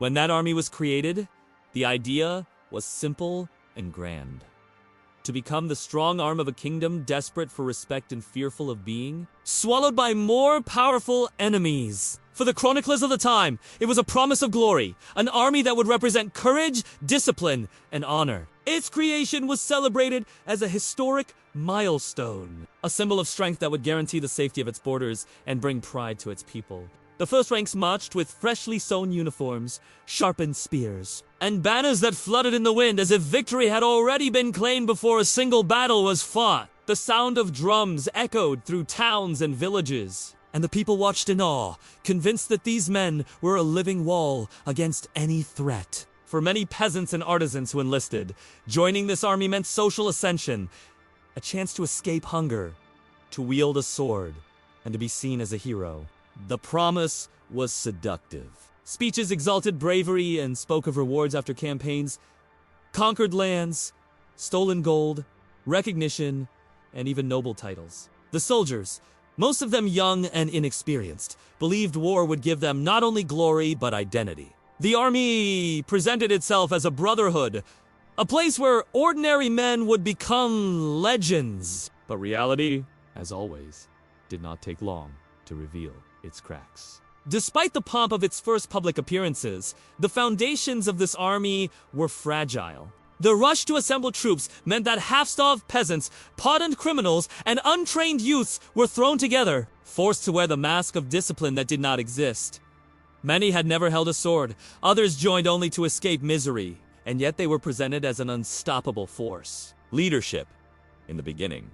When that army was created, the idea was simple and grand. To become the strong arm of a kingdom desperate for respect and fearful of being swallowed by more powerful enemies. For the chroniclers of the time, it was a promise of glory, an army that would represent courage, discipline, and honor. Its creation was celebrated as a historic milestone, a symbol of strength that would guarantee the safety of its borders and bring pride to its people. The first ranks marched with freshly sewn uniforms, sharpened spears, and banners that fluttered in the wind as if victory had already been claimed before a single battle was fought. The sound of drums echoed through towns and villages, and the people watched in awe, convinced that these men were a living wall against any threat. For many peasants and artisans who enlisted, joining this army meant social ascension, a chance to escape hunger, to wield a sword, and to be seen as a hero. The promise was seductive. Speeches exalted bravery and spoke of rewards after campaigns, conquered lands, stolen gold, recognition, and even noble titles. The soldiers, most of them young and inexperienced, believed war would give them not only glory but identity. The army presented itself as a brotherhood, a place where ordinary men would become legends. But reality, as always, did not take long to reveal its cracks. Despite the pomp of its first public appearances, the foundations of this army were fragile. The rush to assemble troops meant that half-starved peasants, pardoned criminals, and untrained youths were thrown together, forced to wear the mask of discipline that did not exist. Many had never held a sword, others joined only to escape misery, and yet they were presented as an unstoppable force. Leadership, in the beginning,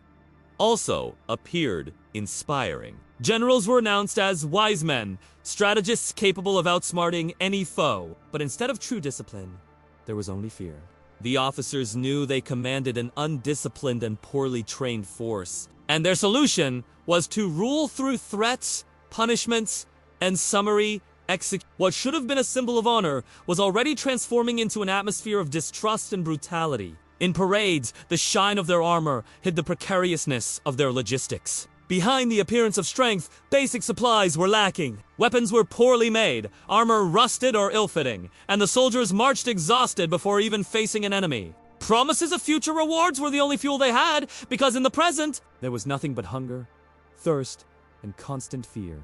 also appeared inspiring. Generals were announced as wise men, strategists capable of outsmarting any foe. But instead of true discipline, there was only fear. The officers knew they commanded an undisciplined and poorly trained force, and their solution was to rule through threats, punishments, and summary execution. What should have been a symbol of honor was already transforming into an atmosphere of distrust and brutality. In parades, the shine of their armor hid the precariousness of their logistics. Behind the appearance of strength, basic supplies were lacking. Weapons were poorly made, armor rusted or ill-fitting, and the soldiers marched exhausted before even facing an enemy. Promises of future rewards were the only fuel they had, because in the present, there was nothing but hunger, thirst, and constant fear.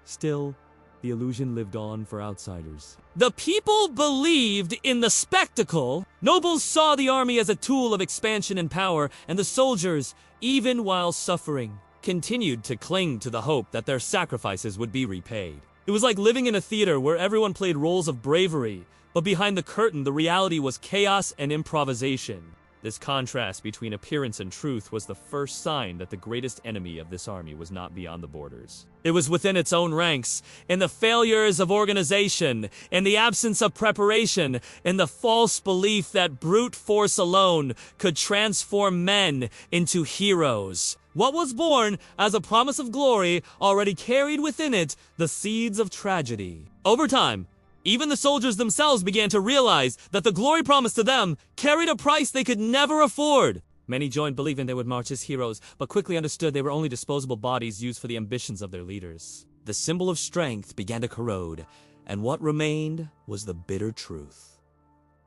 Still, the illusion lived on for outsiders. The people believed in the spectacle. Nobles saw the army as a tool of expansion and power, and the soldiers, even while suffering, continued to cling to the hope that their sacrifices would be repaid. It was like living in a theater where everyone played roles of bravery, but behind the curtain the reality was chaos and improvisation. This contrast between appearance and truth was the first sign that the greatest enemy of this army was not beyond the borders. It was within its own ranks, in the failures of organization, in the absence of preparation, in the false belief that brute force alone could transform men into heroes. What was born as a promise of glory already carried within it the seeds of tragedy. Over time, even the soldiers themselves began to realize that the glory promised to them carried a price they could never afford. Many joined believing they would march as heroes, but quickly understood they were only disposable bodies used for the ambitions of their leaders. The symbol of strength began to corrode, and what remained was the bitter truth.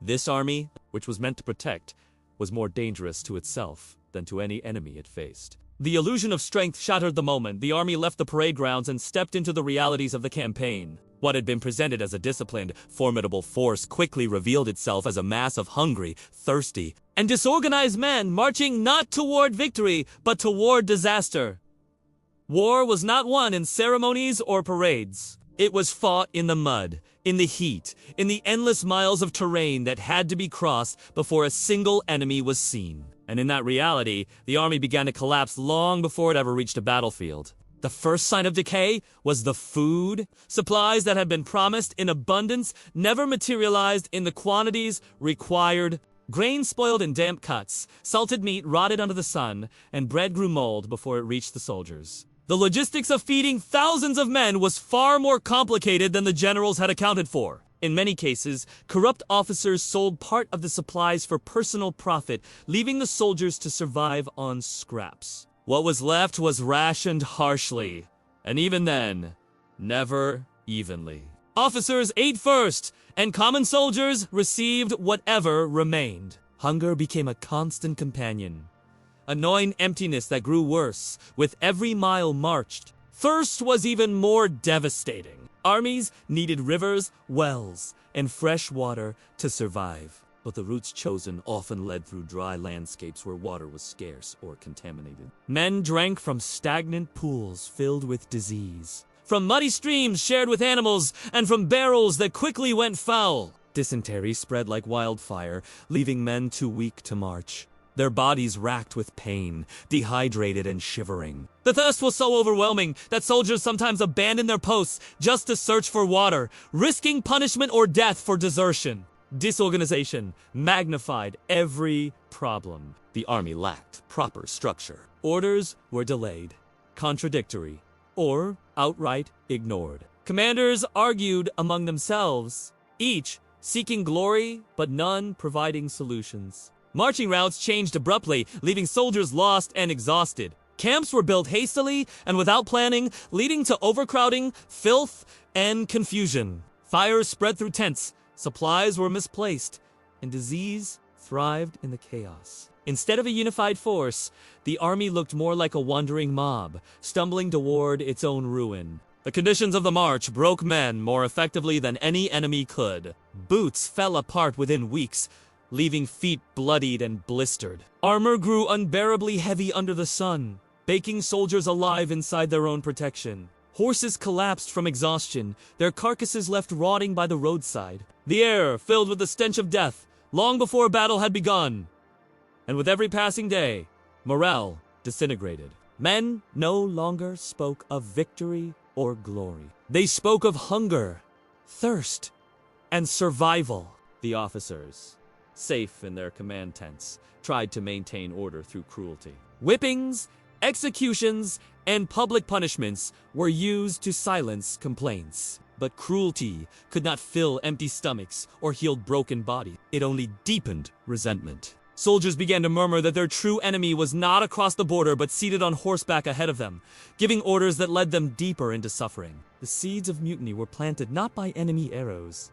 This army, which was meant to protect, was more dangerous to itself than to any enemy it faced. The illusion of strength shattered the moment the army left the parade grounds and stepped into the realities of the campaign. What had been presented as a disciplined, formidable force quickly revealed itself as a mass of hungry, thirsty, and disorganized men marching not toward victory, but toward disaster. War was not won in ceremonies or parades. It was fought in the mud, in the heat, in the endless miles of terrain that had to be crossed before a single enemy was seen. And in that reality, the army began to collapse long before it ever reached a battlefield. The first sign of decay was the food. Supplies that had been promised in abundance never materialized in the quantities required. Grain spoiled in damp cuts, salted meat rotted under the sun, and bread grew mold before it reached the soldiers. The logistics of feeding thousands of men was far more complicated than the generals had accounted for. In many cases, corrupt officers sold part of the supplies for personal profit, leaving the soldiers to survive on scraps. What was left was rationed harshly, and even then, never evenly. Officers ate first, and common soldiers received whatever remained. Hunger became a constant companion, a gnawing emptiness that grew worse with every mile marched. Thirst was even more devastating. Armies needed rivers, wells, and fresh water to survive. But the routes chosen often led through dry landscapes where water was scarce or contaminated. Men drank from stagnant pools filled with disease, from muddy streams shared with animals, and from barrels that quickly went foul. Dysentery spread like wildfire, leaving men too weak to march, their bodies racked with pain, dehydrated and shivering. The thirst was so overwhelming that soldiers sometimes abandoned their posts just to search for water, risking punishment or death for desertion. Disorganization magnified every problem. The army lacked proper structure. Orders were delayed, contradictory, or outright ignored. Commanders argued among themselves, each seeking glory, but none providing solutions. Marching routes changed abruptly, leaving soldiers lost and exhausted. Camps were built hastily and without planning, leading to overcrowding, filth, and confusion. Fires spread through tents, supplies were misplaced, and disease thrived in the chaos. Instead of a unified force, the army looked more like a wandering mob, stumbling toward its own ruin. The conditions of the march broke men more effectively than any enemy could. Boots fell apart within weeks, leaving feet bloodied and blistered. Armor grew unbearably heavy under the sun, baking soldiers alive inside their own protection. Horses collapsed from exhaustion, their carcasses left rotting by the roadside. The air filled with the stench of death, long before battle had begun. And with every passing day, morale disintegrated. Men no longer spoke of victory or glory. They spoke of hunger, thirst, and survival. The officers, safe in their command tents, tried to maintain order through cruelty. Whippings, executions, and public punishments were used to silence complaints. But cruelty could not fill empty stomachs or heal broken bodies. It only deepened resentment. Soldiers began to murmur that their true enemy was not across the border but seated on horseback ahead of them, giving orders that led them deeper into suffering. The seeds of mutiny were planted not by enemy arrows,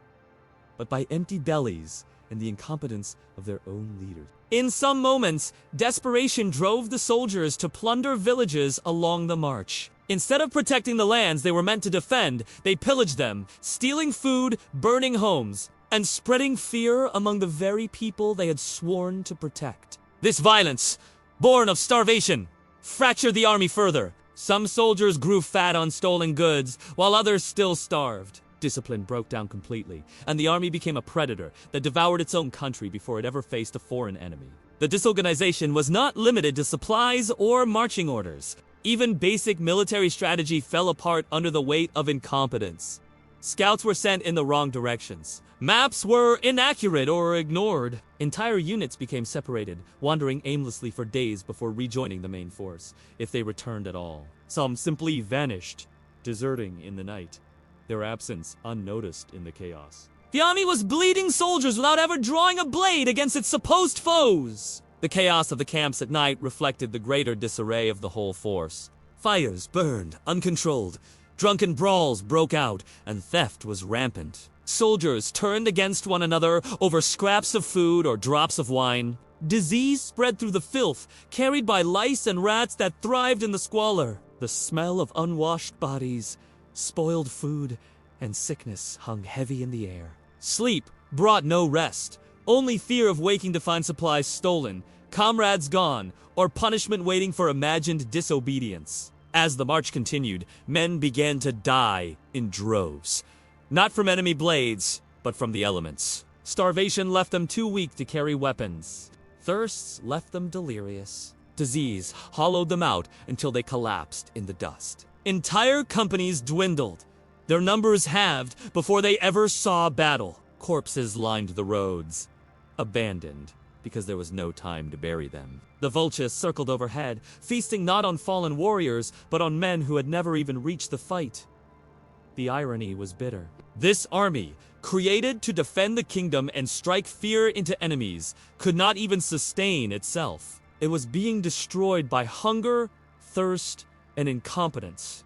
but by empty bellies and the incompetence of their own leaders. In some moments, desperation drove the soldiers to plunder villages along the march. Instead of protecting the lands they were meant to defend, they pillaged them, stealing food, burning homes, and spreading fear among the very people they had sworn to protect. This violence, born of starvation, fractured the army further. Some soldiers grew fat on stolen goods, while others still starved. Discipline broke down completely, and the army became a predator that devoured its own country before it ever faced a foreign enemy. The disorganization was not limited to supplies or marching orders. Even basic military strategy fell apart under the weight of incompetence. Scouts were sent in the wrong directions. Maps were inaccurate or ignored. Entire units became separated, wandering aimlessly for days before rejoining the main force, if they returned at all. Some simply vanished, deserting in the night, their absence unnoticed in the chaos. The army was bleeding soldiers without ever drawing a blade against its supposed foes. The chaos of the camps at night reflected the greater disarray of the whole force. Fires burned, uncontrolled. Drunken brawls broke out, and theft was rampant. Soldiers turned against one another over scraps of food or drops of wine. Disease spread through the filth, carried by lice and rats that thrived in the squalor. The smell of unwashed bodies, spoiled food, and sickness hung heavy in the air. Sleep brought no rest, only fear of waking to find supplies stolen, comrades gone, or punishment waiting for imagined disobedience. As the march continued, men began to die in droves. Not from enemy blades, but from the elements. Starvation left them too weak to carry weapons. Thirst left them delirious. Disease hollowed them out until they collapsed in the dust. Entire companies dwindled, their numbers halved before they ever saw battle. Corpses lined the roads, abandoned because there was no time to bury them. The vultures circled overhead, feasting not on fallen warriors, but on men who had never even reached the fight. The irony was bitter. This army, created to defend the kingdom and strike fear into enemies, could not even sustain itself. It was being destroyed by hunger, thirst, and incompetence,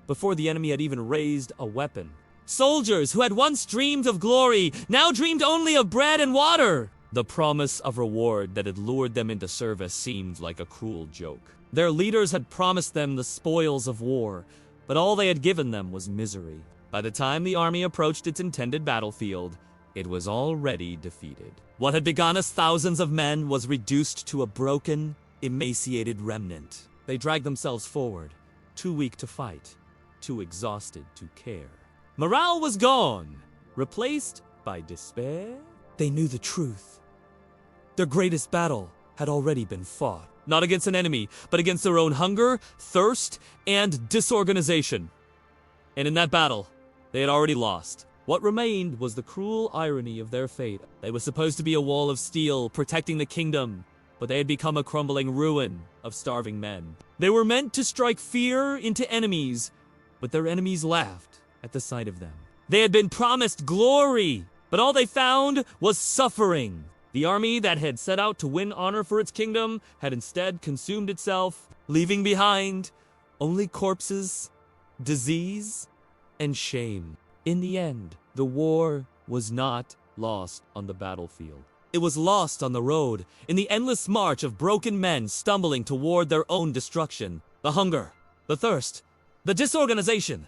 before the enemy had even raised a weapon. Soldiers who had once dreamed of glory now dreamed only of bread and water. The promise of reward that had lured them into service seemed like a cruel joke. Their leaders had promised them the spoils of war, but all they had given them was misery. By the time the army approached its intended battlefield, it was already defeated. What had begun as thousands of men was reduced to a broken, emaciated remnant. They dragged themselves forward, too weak to fight, too exhausted to care. Morale was gone, replaced by despair. They knew the truth. Their greatest battle had already been fought, not against an enemy, but against their own hunger, thirst, and disorganization. And in that battle, they had already lost. What remained was the cruel irony of their fate. They were supposed to be a wall of steel protecting the kingdom, but they had become a crumbling ruin of starving men. They were meant to strike fear into enemies, but their enemies laughed at the sight of them. They had been promised glory, but all they found was suffering. The army that had set out to win honor for its kingdom had instead consumed itself, leaving behind only corpses, disease, and shame. In the end, the war was not lost on the battlefield. It was lost on the road, in the endless march of broken men stumbling toward their own destruction. The hunger, the thirst, the disorganization.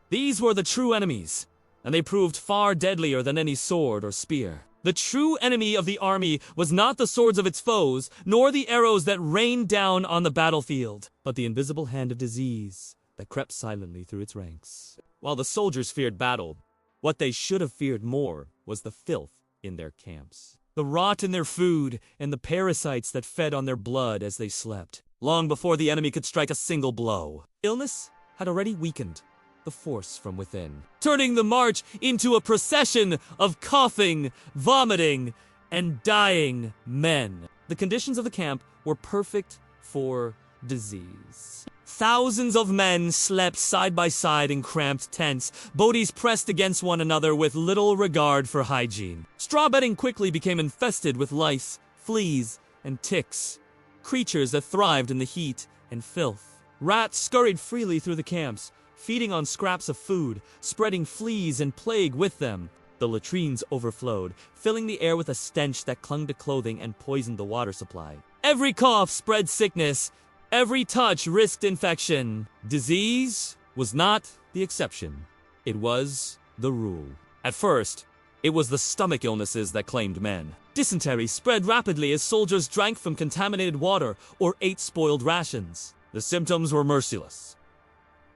These were the true enemies, and they proved far deadlier than any sword or spear. The true enemy of the army was not the swords of its foes, nor the arrows that rained down on the battlefield, but the invisible hand of disease that crept silently through its ranks. While the soldiers feared battle, what they should have feared more was the filth in their camps. The rot in their food and the parasites that fed on their blood as they slept, long before the enemy could strike a single blow. Illness had already weakened the force from within, turning the march into a procession of coughing, vomiting, and dying men. The conditions of the camp were perfect for disease. Thousands of men slept side by side in cramped tents, bodies pressed against one another with little regard for hygiene. Straw bedding quickly became infested with lice, fleas, and ticks, creatures that thrived in the heat and filth. Rats scurried freely through the camps, feeding on scraps of food, spreading fleas and plague with them. The latrines overflowed, filling the air with a stench that clung to clothing and poisoned the water supply. Every cough spread sickness. Every touch risked infection. Disease was not the exception. It was the rule. At first, it was the stomach illnesses that claimed men. Dysentery spread rapidly as soldiers drank from contaminated water or ate spoiled rations. The symptoms were merciless.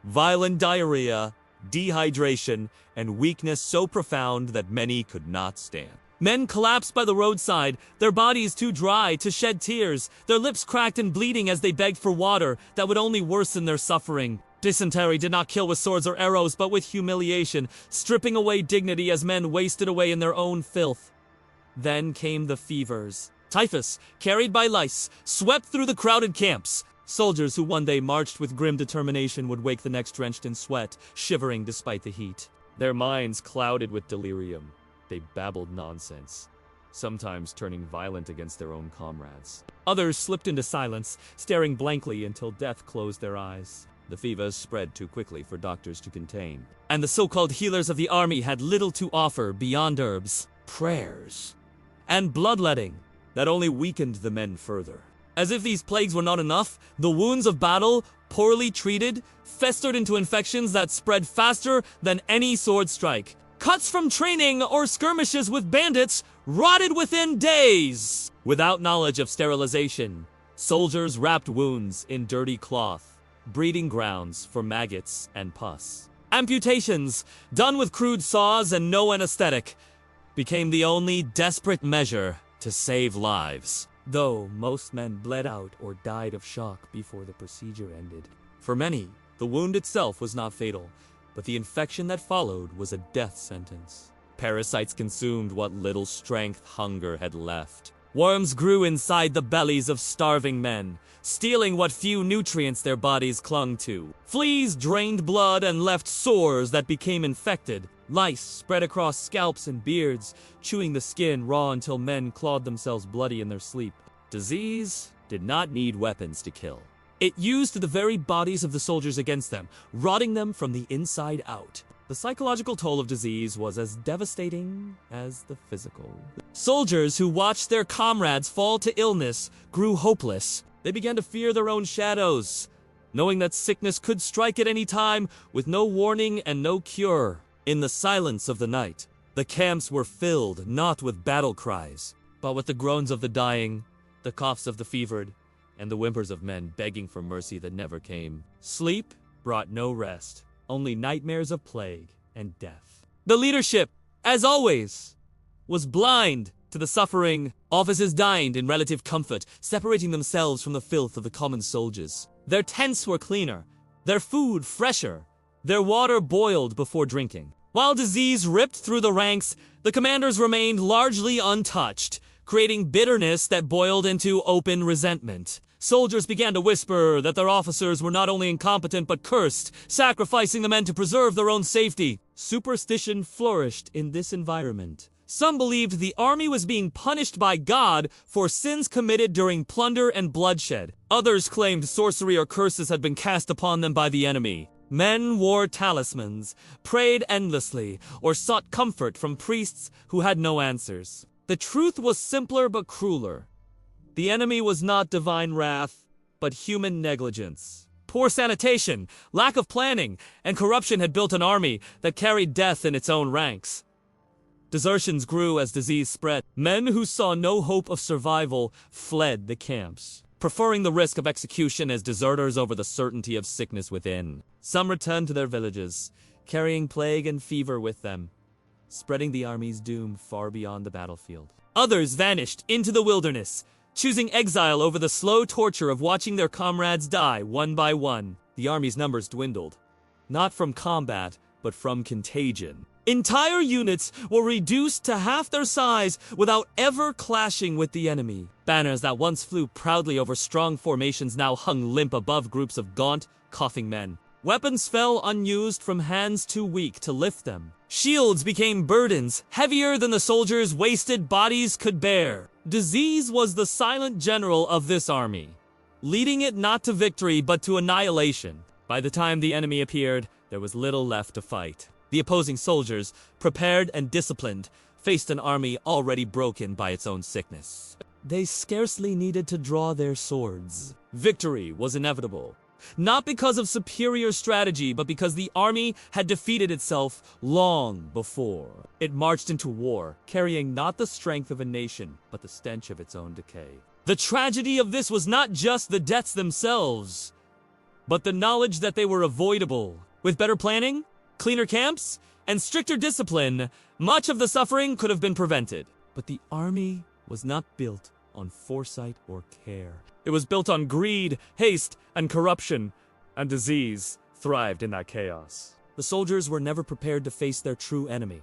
Violent diarrhea, dehydration, and weakness so profound that many could not stand. Men collapsed by the roadside, their bodies too dry to shed tears, their lips cracked and bleeding as they begged for water that would only worsen their suffering. Dysentery did not kill with swords or arrows, but with humiliation, stripping away dignity as men wasted away in their own filth. Then came the fevers. Typhus, carried by lice, swept through the crowded camps. Soldiers who one day marched with grim determination would wake the next drenched in sweat, shivering despite the heat. Their minds clouded with delirium. They babbled nonsense, sometimes turning violent against their own comrades. Others slipped into silence, staring blankly until death closed their eyes. The fevers spread too quickly for doctors to contain, and the so-called healers of the army had little to offer beyond herbs, prayers, and bloodletting that only weakened the men further. As if these plagues were not enough, the wounds of battle, poorly treated, festered into infections that spread faster than any sword strike. Cuts from training or skirmishes with bandits rotted within days. Without knowledge of sterilization, soldiers wrapped wounds in dirty cloth, breeding grounds for maggots and pus. Amputations, done with crude saws and no anesthetic, became the only desperate measure to save lives, though most men bled out or died of shock before the procedure ended. For many, the wound itself was not fatal, but the infection that followed was a death sentence. Parasites consumed what little strength hunger had left. Worms grew inside the bellies of starving men, stealing what few nutrients their bodies clung to. Fleas drained blood and left sores that became infected. Lice spread across scalps and beards, chewing the skin raw until men clawed themselves bloody in their sleep. Disease did not need weapons to kill. It used the very bodies of the soldiers against them, rotting them from the inside out. The psychological toll of disease was as devastating as the physical. Soldiers who watched their comrades fall to illness grew hopeless. They began to fear their own shadows, knowing that sickness could strike at any time with no warning and no cure. In the silence of the night, the camps were filled not with battle cries, but with the groans of the dying, the coughs of the fevered, and the whimpers of men begging for mercy that never came. Sleep brought no rest, only nightmares of plague and death. The leadership, as always, was blind to the suffering. Officers dined in relative comfort, separating themselves from the filth of the common soldiers. Their tents were cleaner, their food fresher, their water boiled before drinking. While disease ripped through the ranks, the commanders remained largely untouched, creating bitterness that boiled into open resentment. Soldiers began to whisper that their officers were not only incompetent but cursed, sacrificing the men to preserve their own safety. Superstition flourished in this environment. Some believed the army was being punished by God for sins committed during plunder and bloodshed. Others claimed sorcery or curses had been cast upon them by the enemy. Men wore talismans, prayed endlessly, or sought comfort from priests who had no answers. The truth was simpler but crueler. The enemy was not divine wrath, but human negligence. Poor sanitation, lack of planning, and corruption had built an army that carried death in its own ranks. Desertions grew as disease spread. Men who saw no hope of survival fled the camps, preferring the risk of execution as deserters over the certainty of sickness within. Some returned to their villages, carrying plague and fever with them, spreading the army's doom far beyond the battlefield. Others vanished into the wilderness, choosing exile over the slow torture of watching their comrades die one by one. The army's numbers dwindled, not from combat, but from contagion. Entire units were reduced to half their size without ever clashing with the enemy. Banners that once flew proudly over strong formations now hung limp above groups of gaunt, coughing men. Weapons fell unused from hands too weak to lift them. Shields became burdens, heavier than the soldiers' wasted bodies could bear. Disease was the silent general of this army, leading it not to victory but to annihilation. By the time the enemy appeared, there was little left to fight. The opposing soldiers, prepared and disciplined, faced an army already broken by its own sickness. They scarcely needed to draw their swords. Victory was inevitable, not because of superior strategy, but because the army had defeated itself long before. It marched into war, carrying not the strength of a nation, but the stench of its own decay. The tragedy of this was not just the deaths themselves, but the knowledge that they were avoidable. With better planning, cleaner camps, and stricter discipline, much of the suffering could have been prevented. But the army was not built on foresight or care. It was built on greed, haste, and corruption, and disease thrived in that chaos. The soldiers were never prepared to face their true enemy,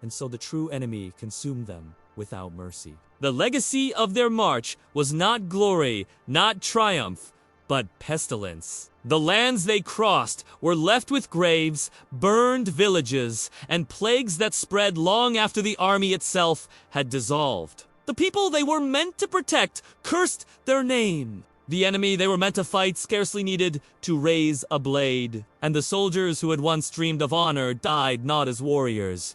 and so the true enemy consumed them without mercy. The legacy of their march was not glory, not triumph, but pestilence. The lands they crossed were left with graves, burned villages, and plagues that spread long after the army itself had dissolved. The people they were meant to protect cursed their name. The enemy they were meant to fight scarcely needed to raise a blade. And the soldiers who had once dreamed of honor died not as warriors,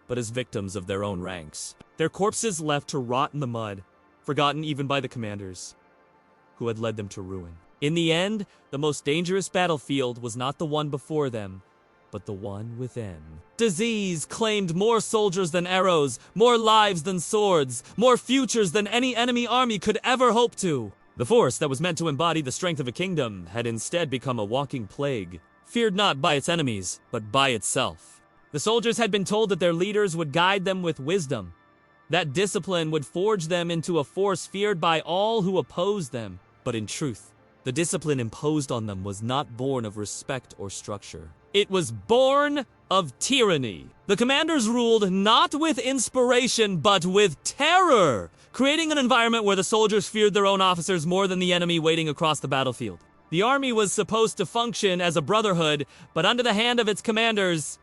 but as victims of their own ranks. Their corpses left to rot in the mud, forgotten even by the commanders who had led them to ruin. In the end, the most dangerous battlefield was not the one before them, but the one within. Disease claimed more soldiers than arrows, more lives than swords, more futures than any enemy army could ever hope to. The force that was meant to embody the strength of a kingdom had instead become a walking plague, feared not by its enemies, but by itself. The soldiers had been told that their leaders would guide them with wisdom, that discipline would forge them into a force feared by all who opposed them. But in truth, the discipline imposed on them was not born of respect or structure. It was born of tyranny. The commanders ruled not with inspiration, but with terror, creating an environment where the soldiers feared their own officers more than the enemy waiting across the battlefield. The army was supposed to function as a brotherhood, but under the hand of its commanders,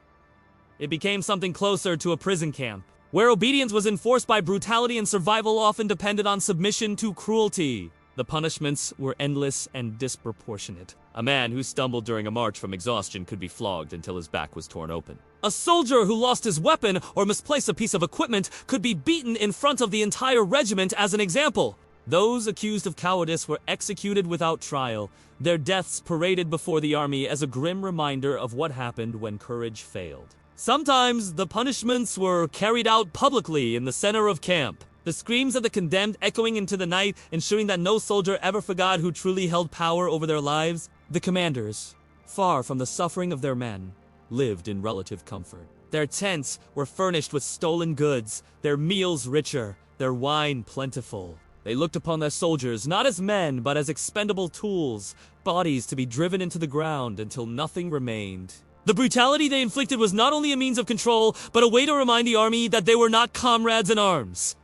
it became something closer to a prison camp, where obedience was enforced by brutality and survival often depended on submission to cruelty. The punishments were endless and disproportionate. A man who stumbled during a march from exhaustion could be flogged until his back was torn open. A soldier who lost his weapon or misplaced a piece of equipment could be beaten in front of the entire regiment as an example. Those accused of cowardice were executed without trial, their deaths paraded before the army as a grim reminder of what happened when courage failed. Sometimes the punishments were carried out publicly in the center of camp, the screams of the condemned echoing into the night, ensuring that no soldier ever forgot who truly held power over their lives. The commanders, far from the suffering of their men, lived in relative comfort. Their tents were furnished with stolen goods, their meals richer, their wine plentiful. They looked upon their soldiers not as men, but as expendable tools, bodies to be driven into the ground until nothing remained. The brutality they inflicted was not only a means of control, but a way to remind the army that they were not comrades in arms.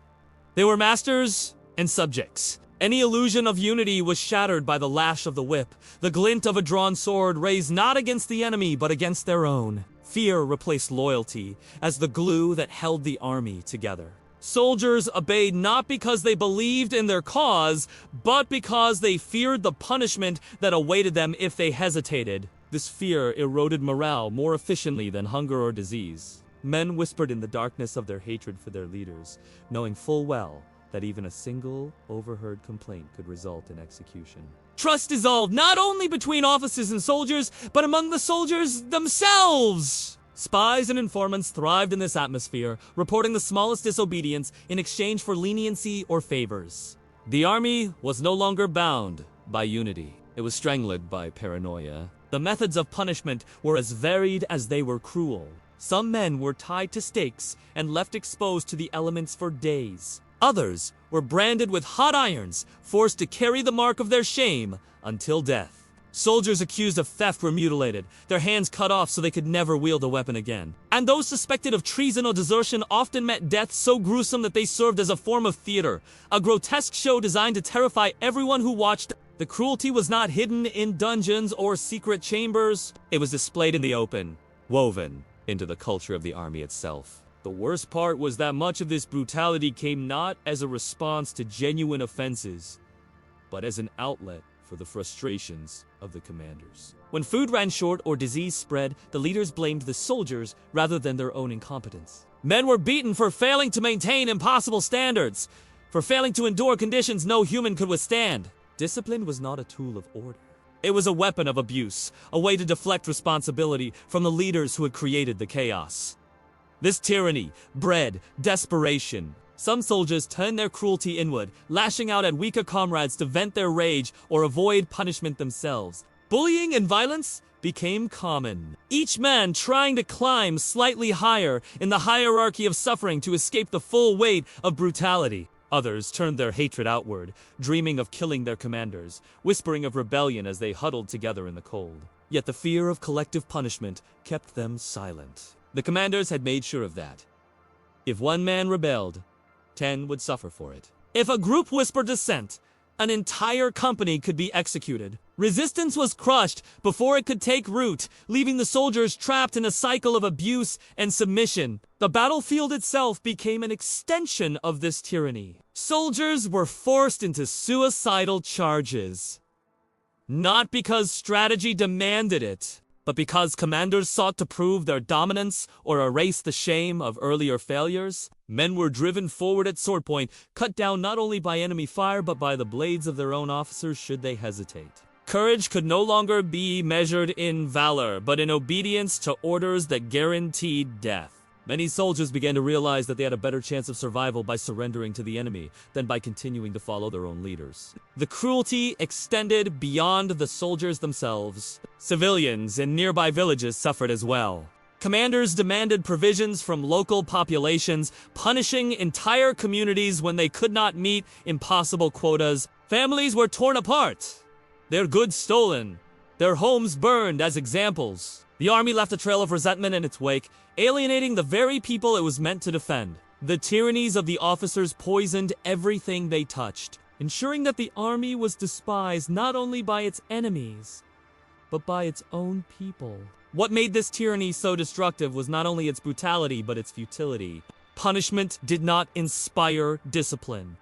They were masters and subjects. Any illusion of unity was shattered by the lash of the whip, the glint of a drawn sword raised not against the enemy, but against their own. Fear replaced loyalty as the glue that held the army together. Soldiers obeyed not because they believed in their cause, but because they feared the punishment that awaited them if they hesitated. This fear eroded morale more efficiently than hunger or disease. Men whispered in the darkness of their hatred for their leaders, knowing full well that even a single overheard complaint could result in execution. Trust dissolved not only between officers and soldiers, but among the soldiers themselves. Spies and informants thrived in this atmosphere, reporting the smallest disobedience in exchange for leniency or favors. The army was no longer bound by unity. It was strangled by paranoia. The methods of punishment were as varied as they were cruel. Some men were tied to stakes and left exposed to the elements for days. Others were branded with hot irons, forced to carry the mark of their shame until death. Soldiers accused of theft were mutilated, their hands cut off so they could never wield a weapon again. And those suspected of treason or desertion often met death so gruesome that they served as a form of theater, a grotesque show designed to terrify everyone who watched. The cruelty was not hidden in dungeons or secret chambers. It was displayed in the open, woven into the culture of the army itself. The worst part was that much of this brutality came not as a response to genuine offenses, but as an outlet for the frustrations of the commanders. When food ran short or disease spread, the leaders blamed the soldiers rather than their own incompetence. Men were beaten for failing to maintain impossible standards, for failing to endure conditions no human could withstand. Discipline was not a tool of order. It was a weapon of abuse, a way to deflect responsibility from the leaders who had created the chaos. This tyranny bred desperation. Some soldiers turned their cruelty inward, lashing out at weaker comrades to vent their rage or avoid punishment themselves. Bullying and violence became common, each man trying to climb slightly higher in the hierarchy of suffering to escape the full weight of brutality. Others turned their hatred outward, dreaming of killing their commanders, whispering of rebellion as they huddled together in the cold. Yet the fear of collective punishment kept them silent. The commanders had made sure of that. If one man rebelled, 10 would suffer for it. If a group whispered dissent, an entire company could be executed. Resistance was crushed before it could take root, leaving the soldiers trapped in a cycle of abuse and submission. The battlefield itself became an extension of this tyranny. Soldiers were forced into suicidal charges, not because strategy demanded it, but because commanders sought to prove their dominance or erase the shame of earlier failures. Men were driven forward at sword point, cut down not only by enemy fire but by the blades of their own officers should they hesitate. Courage could no longer be measured in valor, but in obedience to orders that guaranteed death. Many soldiers began to realize that they had a better chance of survival by surrendering to the enemy than by continuing to follow their own leaders. The cruelty extended beyond the soldiers themselves. Civilians in nearby villages suffered as well. Commanders demanded provisions from local populations, punishing entire communities when they could not meet impossible quotas. Families were torn apart, their goods stolen, their homes burned as examples. The army left a trail of resentment in its wake, alienating the very people it was meant to defend. The tyrannies of the officers poisoned everything they touched, ensuring that the army was despised not only by its enemies, but by its own people. What made this tyranny so destructive was not only its brutality, but its futility. Punishment did not inspire discipline.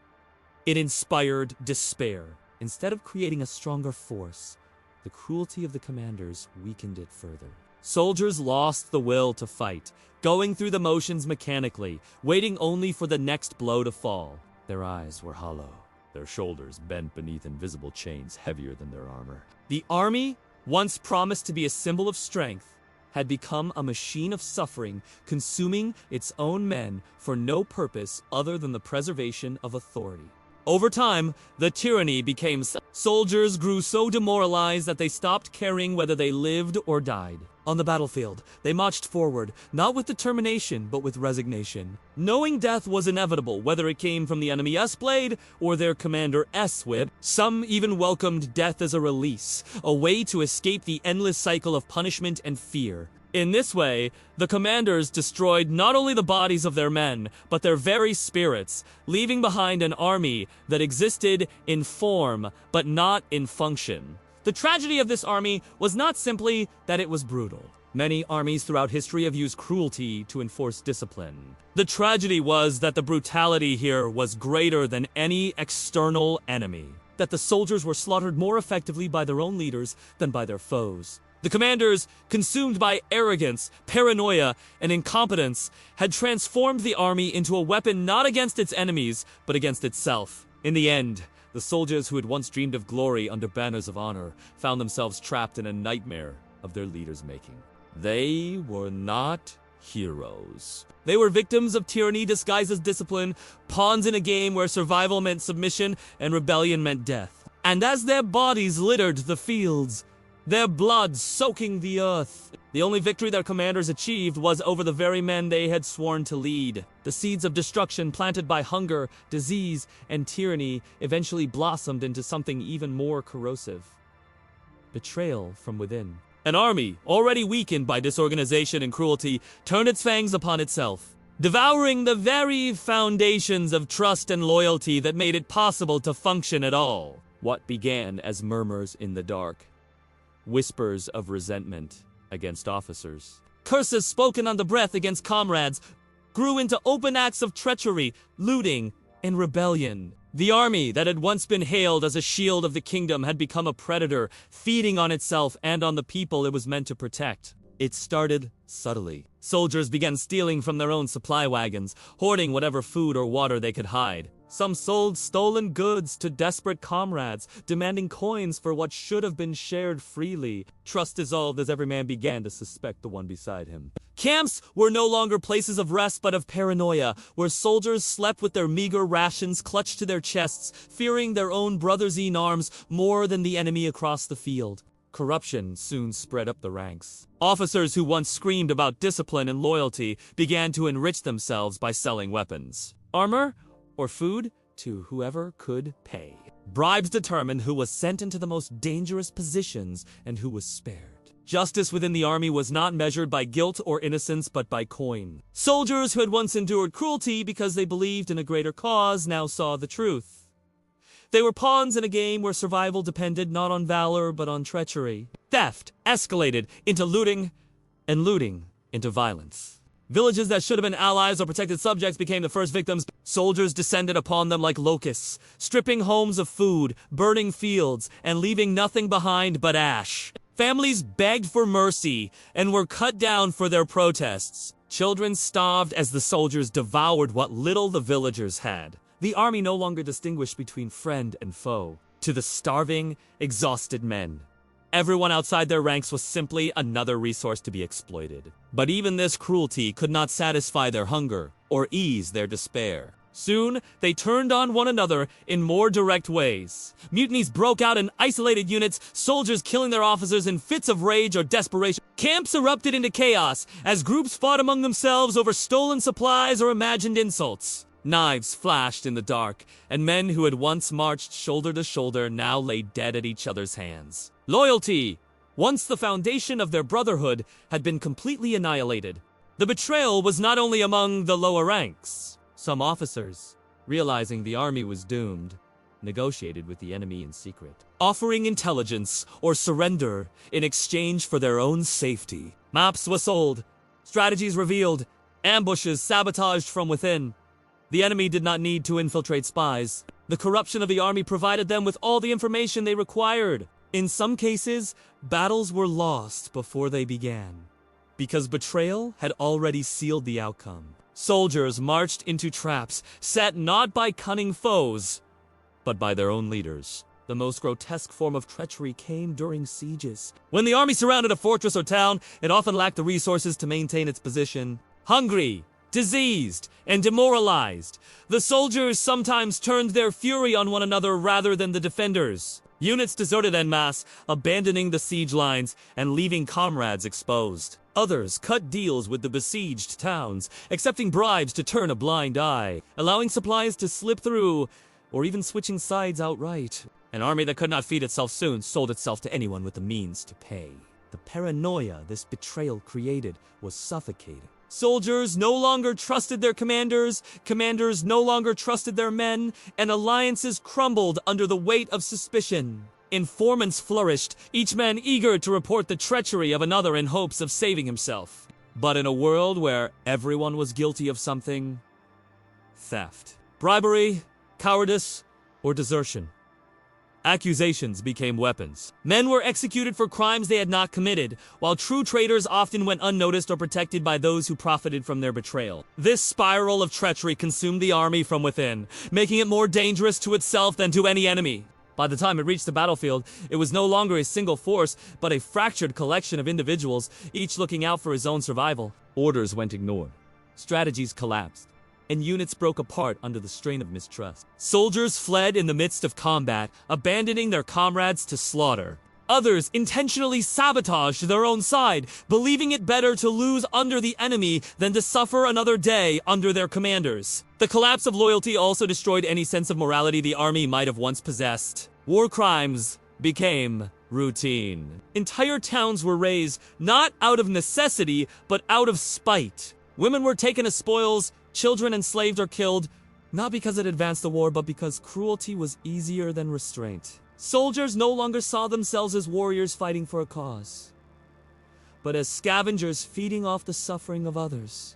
It inspired despair. Instead of creating a stronger force, the cruelty of the commanders weakened it further. Soldiers lost the will to fight, going through the motions mechanically, waiting only for the next blow to fall. Their eyes were hollow, their shoulders bent beneath invisible chains heavier than their armor. The army, once promised to be a symbol of strength, had become a machine of suffering, consuming its own men for no purpose other than the preservation of authority. Over time, the tyranny became soldiers grew so demoralized that they stopped caring whether they lived or died. On the battlefield, they marched forward, not with determination, but with resignation. Knowing death was inevitable, whether it came from the enemy S-blade or their commander S-whip, some even welcomed death as a release, a way to escape the endless cycle of punishment and fear. In this way, the commanders destroyed not only the bodies of their men, but their very spirits, leaving behind an army that existed in form, but not in function. The tragedy of this army was not simply that it was brutal. Many armies throughout history have used cruelty to enforce discipline. The tragedy was that the brutality here was greater than any external enemy, that the soldiers were slaughtered more effectively by their own leaders than by their foes. The commanders, consumed by arrogance, paranoia, and incompetence, had transformed the army into a weapon not against its enemies, but against itself. In the end, the soldiers who had once dreamed of glory under banners of honor found themselves trapped in a nightmare of their leaders' making. They were not heroes. They were victims of tyranny disguised as discipline, pawns in a game where survival meant submission and rebellion meant death. And as their bodies littered the fields, their blood soaking the earth, the only victory their commanders achieved was over the very men they had sworn to lead. The seeds of destruction planted by hunger, disease, and tyranny eventually blossomed into something even more corrosive: betrayal from within. An army, already weakened by disorganization and cruelty, turned its fangs upon itself, devouring the very foundations of trust and loyalty that made it possible to function at all. What began as murmurs in the dark, whispers of resentment against officers, curses spoken under breath against comrades, grew into open acts of treachery, looting, and rebellion. The army that had once been hailed as a shield of the kingdom had become a predator, feeding on itself and on the people it was meant to protect. It started subtly. Soldiers began stealing from their own supply wagons, hoarding whatever food or water they could hide. Some sold stolen goods to desperate comrades, demanding coins for what should have been shared freely. Trust dissolved as every man began to suspect the one beside him. Camps were no longer places of rest but of paranoia, where soldiers slept with their meager rations clutched to their chests, fearing their own brothers in arms more than the enemy across the field. Corruption soon spread up the ranks. Officers who once screamed about discipline and loyalty began to enrich themselves by selling weapons, armor, or food to whoever could pay. Bribes determined who was sent into the most dangerous positions and who was spared. Justice within the army was not measured by guilt or innocence, but by coin. Soldiers who had once endured cruelty because they believed in a greater cause now saw the truth. They were pawns in a game where survival depended not on valor but on treachery. Theft escalated into looting, and looting into violence. Villages that should have been allies or protected subjects became the first victims. Soldiers descended upon them like locusts, stripping homes of food, burning fields, and leaving nothing behind but ash. Families begged for mercy and were cut down for their protests. Children starved as the soldiers devoured what little the villagers had. The army no longer distinguished between friend and foe. To the starving, exhausted men, everyone outside their ranks was simply another resource to be exploited. But even this cruelty could not satisfy their hunger or ease their despair. Soon, they turned on one another in more direct ways. Mutinies broke out in isolated units, soldiers killing their officers in fits of rage or desperation. Camps erupted into chaos as groups fought among themselves over stolen supplies or imagined insults. Knives flashed in the dark, and men who had once marched shoulder to shoulder now lay dead at each other's hands. Loyalty, once the foundation of their brotherhood, had been completely annihilated. The betrayal was not only among the lower ranks. Some officers, realizing the army was doomed, negotiated with the enemy in secret, offering intelligence or surrender in exchange for their own safety. Maps were sold, strategies revealed, ambushes sabotaged from within. The enemy did not need to infiltrate spies. The corruption of the army provided them with all the information they required. In some cases, battles were lost before they began, because betrayal had already sealed the outcome. Soldiers marched into traps set not by cunning foes, but by their own leaders. The most grotesque form of treachery came during sieges. When the army surrounded a fortress or town, it often lacked the resources to maintain its position. Hungry, diseased, and demoralized, the soldiers sometimes turned their fury on one another rather than the defenders. Units deserted en masse, abandoning the siege lines and leaving comrades exposed. Others cut deals with the besieged towns, accepting bribes to turn a blind eye, allowing supplies to slip through, or even switching sides outright. An army that could not feed itself soon sold itself to anyone with the means to pay. The paranoia this betrayal created was suffocating. Soldiers no longer trusted their commanders no longer trusted their men, and alliances crumbled under the weight of suspicion. Informants flourished, each man eager to report the treachery of another in hopes of saving himself. But in a world where everyone was guilty of something, theft, bribery, cowardice, or desertion, accusations became weapons. Men were executed for crimes they had not committed, while true traitors often went unnoticed or protected by those who profited from their betrayal. This spiral of treachery consumed the army from within, making it more dangerous to itself than to any enemy. By the time it reached the battlefield, it was no longer a single force, but a fractured collection of individuals, each looking out for his own survival. Orders went ignored. Strategies collapsed, and units broke apart under the strain of mistrust. Soldiers fled in the midst of combat, abandoning their comrades to slaughter. Others intentionally sabotaged their own side, believing it better to lose under the enemy than to suffer another day under their commanders. The collapse of loyalty also destroyed any sense of morality the army might have once possessed. War crimes became routine. Entire towns were razed, not out of necessity, but out of spite. Women were taken as spoils, children enslaved or killed, not because it advanced the war, but because cruelty was easier than restraint. Soldiers no longer saw themselves as warriors fighting for a cause, but as scavengers feeding off the suffering of others.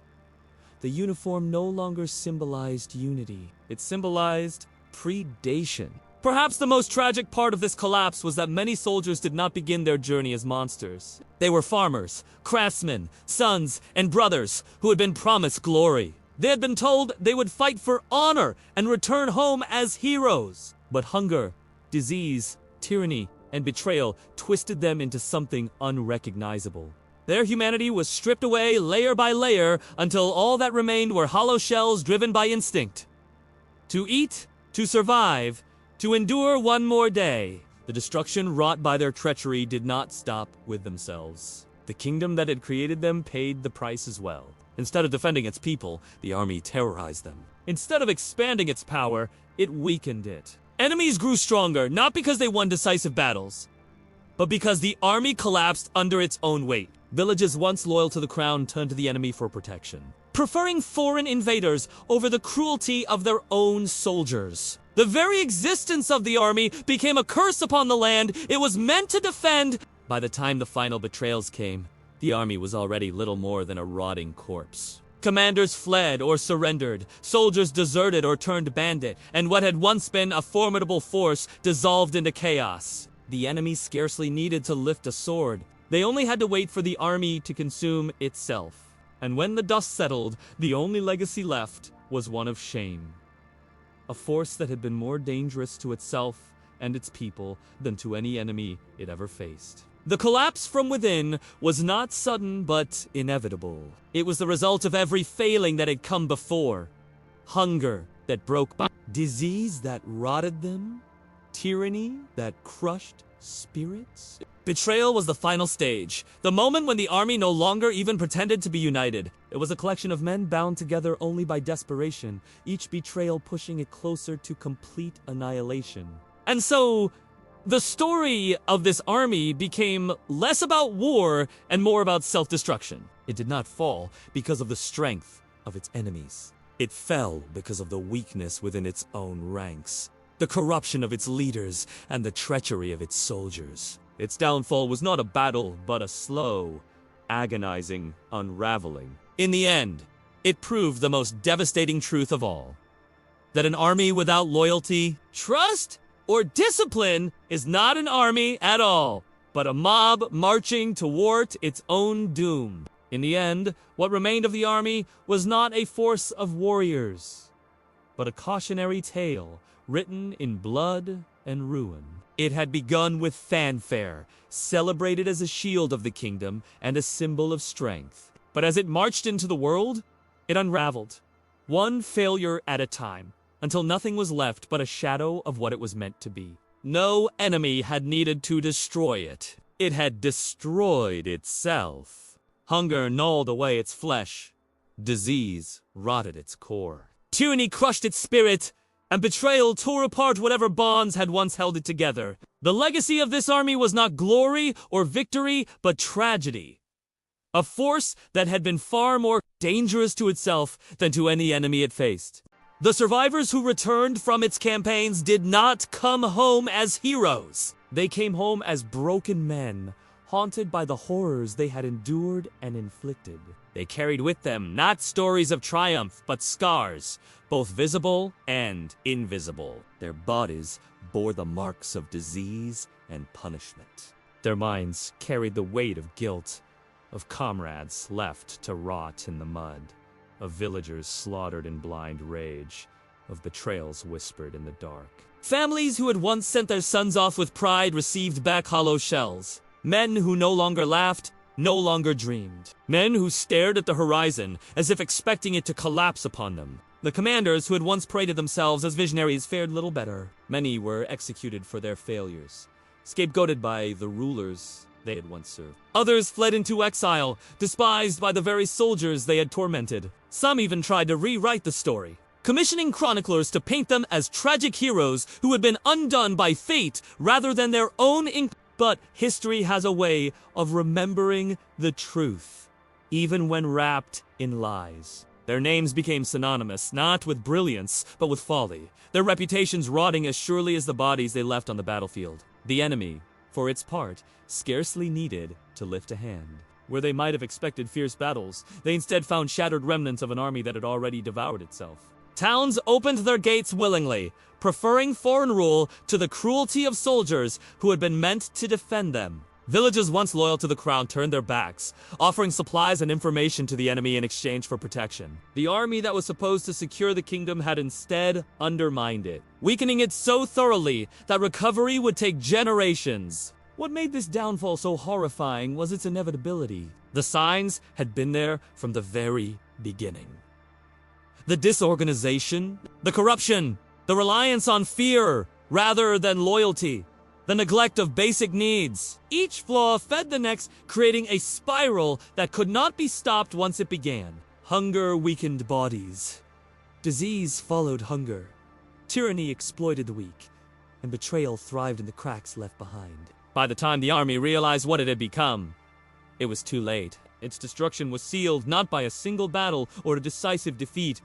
The uniform no longer symbolized unity. It symbolized predation. Perhaps the most tragic part of this collapse was that many soldiers did not begin their journey as monsters. They were farmers, craftsmen, sons, and brothers who had been promised glory. They had been told they would fight for honor and return home as heroes. But hunger, disease, tyranny, and betrayal twisted them into something unrecognizable. Their humanity was stripped away layer by layer until all that remained were hollow shells driven by instinct. To eat, to survive, to endure one more day. The destruction wrought by their treachery did not stop with themselves. The kingdom that had created them paid the price as well. Instead of defending its people, the army terrorized them. Instead of expanding its power, it weakened it. Enemies grew stronger, not because they won decisive battles, but because the army collapsed under its own weight. Villages once loyal to the crown turned to the enemy for protection, preferring foreign invaders over the cruelty of their own soldiers. The very existence of the army became a curse upon the land it was meant to defend. By the time the final betrayals came, the army was already little more than a rotting corpse. Commanders fled or surrendered, soldiers deserted or turned bandit, and what had once been a formidable force dissolved into chaos. The enemy scarcely needed to lift a sword. They only had to wait for the army to consume itself. And when the dust settled, the only legacy left was one of shame. A force that had been more dangerous to itself and its people than to any enemy it ever faced. The collapse from within was not sudden but inevitable. It was the result of every failing that had come before. Hunger that broke by, disease that rotted them, tyranny that crushed spirits. Betrayal was the final stage, the moment when the army no longer even pretended to be united. It was a collection of men bound together only by desperation, each betrayal pushing it closer to complete annihilation. And so, the story of this army became less about war and more about self-destruction. It did not fall because of the strength of its enemies. It fell because of the weakness within its own ranks, the corruption of its leaders, and the treachery of its soldiers. Its downfall was not a battle, but a slow, agonizing unraveling. In the end, it proved the most devastating truth of all. that an army without loyalty, trust, or discipline is not an army at all, but a mob marching toward its own doom. In the end, what remained of the army was not a force of warriors, but a cautionary tale written in blood and ruin. It had begun with fanfare, celebrated as a shield of the kingdom and a symbol of strength. But as it marched into the world, it unraveled, one failure at a time, until nothing was left but a shadow of what it was meant to be. No enemy had needed to destroy it. It had destroyed itself. Hunger gnawed away its flesh. Disease rotted its core. Tyranny crushed its spirit, and betrayal tore apart whatever bonds had once held it together. The legacy of this army was not glory or victory, but tragedy. A force that had been far more dangerous to itself than to any enemy it faced. The survivors who returned from its campaigns did not come home as heroes. They came home as broken men, haunted by the horrors they had endured and inflicted. They carried with them not stories of triumph, but scars, both visible and invisible. Their bodies bore the marks of disease and punishment. Their minds carried the weight of guilt, of comrades left to rot in the mud, of villagers slaughtered in blind rage, of betrayals whispered in the dark. Families who had once sent their sons off with pride received back hollow shells. Men who no longer laughed, no longer dreamed. Men who stared at the horizon as if expecting it to collapse upon them. The commanders who had once paraded themselves as visionaries fared little better. Many were executed for their failures, scapegoated by the rulers they had once served. Others fled into exile, despised by the very soldiers they had tormented. Some even tried to rewrite the story, commissioning chroniclers to paint them as tragic heroes who had been undone by fate rather than their own But history has a way of remembering the truth, even when wrapped in lies. Their names became synonymous, not with brilliance, but with folly, their reputations rotting as surely as the bodies they left on the battlefield. The enemy, for its part, scarcely needed to lift a hand. Where they might have expected fierce battles, they instead found shattered remnants of an army that had already devoured itself. Towns opened their gates willingly, preferring foreign rule to the cruelty of soldiers who had been meant to defend them. Villages once loyal to the crown turned their backs, offering supplies and information to the enemy in exchange for protection. The army that was supposed to secure the kingdom had instead undermined it, weakening it so thoroughly that recovery would take generations. What made this downfall so horrifying was its inevitability. The signs had been there from the very beginning. The disorganization, the corruption, the reliance on fear rather than loyalty, the neglect of basic needs. Each flaw fed the next, creating a spiral that could not be stopped once it began. Hunger weakened bodies. Disease followed hunger. Tyranny exploited the weak, and betrayal thrived in the cracks left behind. By the time the army realized what it had become, it was too late. Its destruction was sealed not by a single battle or a decisive defeat,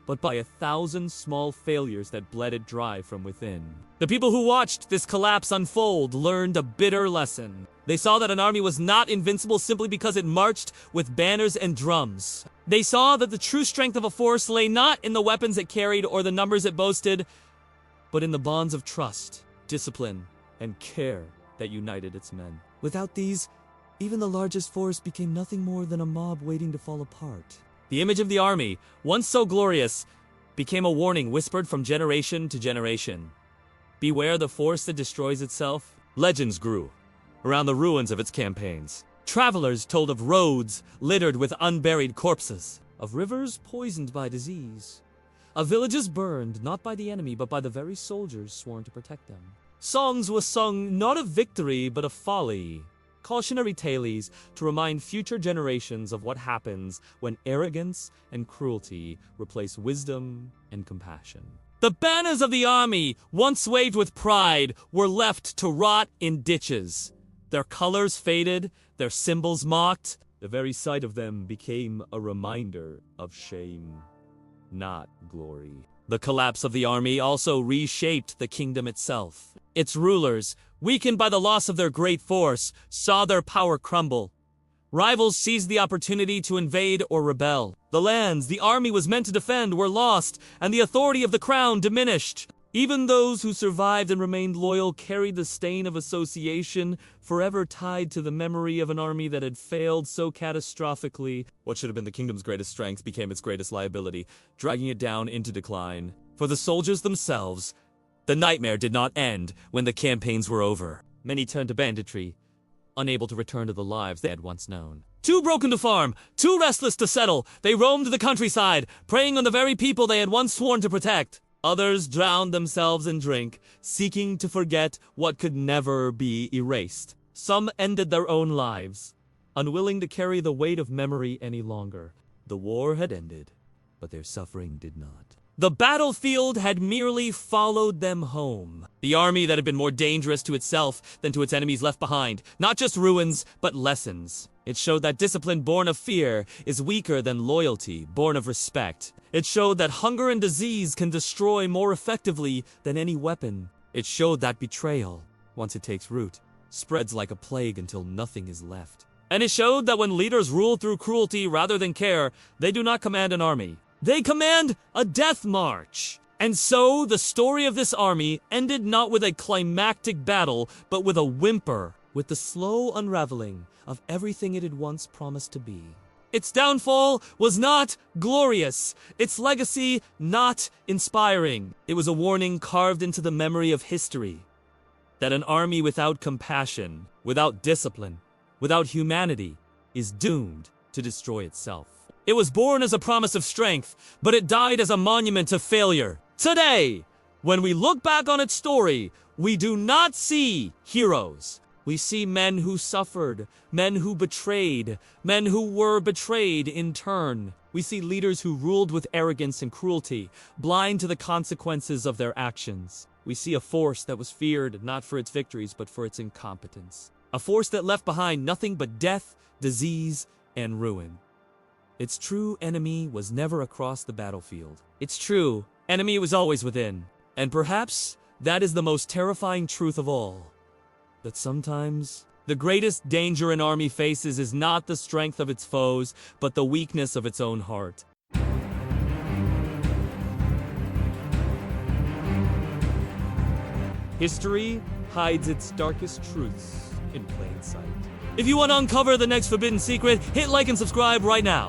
but by 1,000 small failures that bled it dry from within. The people who watched this collapse unfold learned a bitter lesson. They saw that an army was not invincible simply because it marched with banners and drums. They saw that the true strength of a force lay not in the weapons it carried or the numbers it boasted, but in the bonds of trust, discipline, and care that united its men. Without these, even the largest force became nothing more than a mob waiting to fall apart. The image of the army, once so glorious, became a warning whispered from generation to generation. Beware the force that destroys itself. Legends grew around the ruins of its campaigns. Travelers told of roads littered with unburied corpses, of rivers poisoned by disease, of villages burned not by the enemy but by the very soldiers sworn to protect them. Songs were sung not of victory but of folly, cautionary tales to remind future generations of what happens when arrogance and cruelty replace wisdom and compassion. The banners of the army, once waved with pride, were left to rot in ditches. Their colors faded, their symbols mocked. The very sight of them became a reminder of shame, not glory. The collapse of the army also reshaped the kingdom itself. Its rulers, weakened by the loss of their great force, saw their power crumble. Rivals seized the opportunity to invade or rebel. The lands the army was meant to defend were lost, and the authority of the crown diminished. Even those who survived and remained loyal carried the stain of association, forever tied to the memory of an army that had failed so catastrophically. What should have been the kingdom's greatest strength became its greatest liability, dragging it down into decline. For the soldiers themselves, the nightmare did not end when the campaigns were over. Many turned to banditry, unable to return to the lives they had once known. Too broken to farm, too restless to settle, they roamed the countryside, preying on the very people they had once sworn to protect. Others drowned themselves in drink, seeking to forget what could never be erased. Some ended their own lives, unwilling to carry the weight of memory any longer. The war had ended, but their suffering did not. The battlefield had merely followed them home. The army that had been more dangerous to itself than to its enemies left behind, not just ruins, but lessons. It showed that discipline born of fear is weaker than loyalty born of respect. It showed that hunger and disease can destroy more effectively than any weapon. It showed that betrayal, once it takes root, spreads like a plague until nothing is left. And it showed that when leaders rule through cruelty rather than care, they do not command an army. They command a death march. And so, the story of this army ended not with a climactic battle, but with a whimper, with the slow unraveling of everything it had once promised to be. Its downfall was not glorious, its legacy not inspiring. It was a warning carved into the memory of history, that an army without compassion, without discipline, without humanity, is doomed to destroy itself. It was born as a promise of strength, but it died as a monument of failure. Today, when we look back on its story, we do not see heroes. We see men who suffered, men who betrayed, men who were betrayed in turn. We see leaders who ruled with arrogance and cruelty, blind to the consequences of their actions. We see a force that was feared not for its victories, but for its incompetence. A force that left behind nothing but death, disease, and ruin. Its true enemy was never across the battlefield. Its true enemy was always within. And perhaps that is the most terrifying truth of all. That sometimes the greatest danger an army faces is not the strength of its foes, but the weakness of its own heart. History hides its darkest truths in plain sight. If you want to uncover the next forbidden secret, hit like and subscribe right now.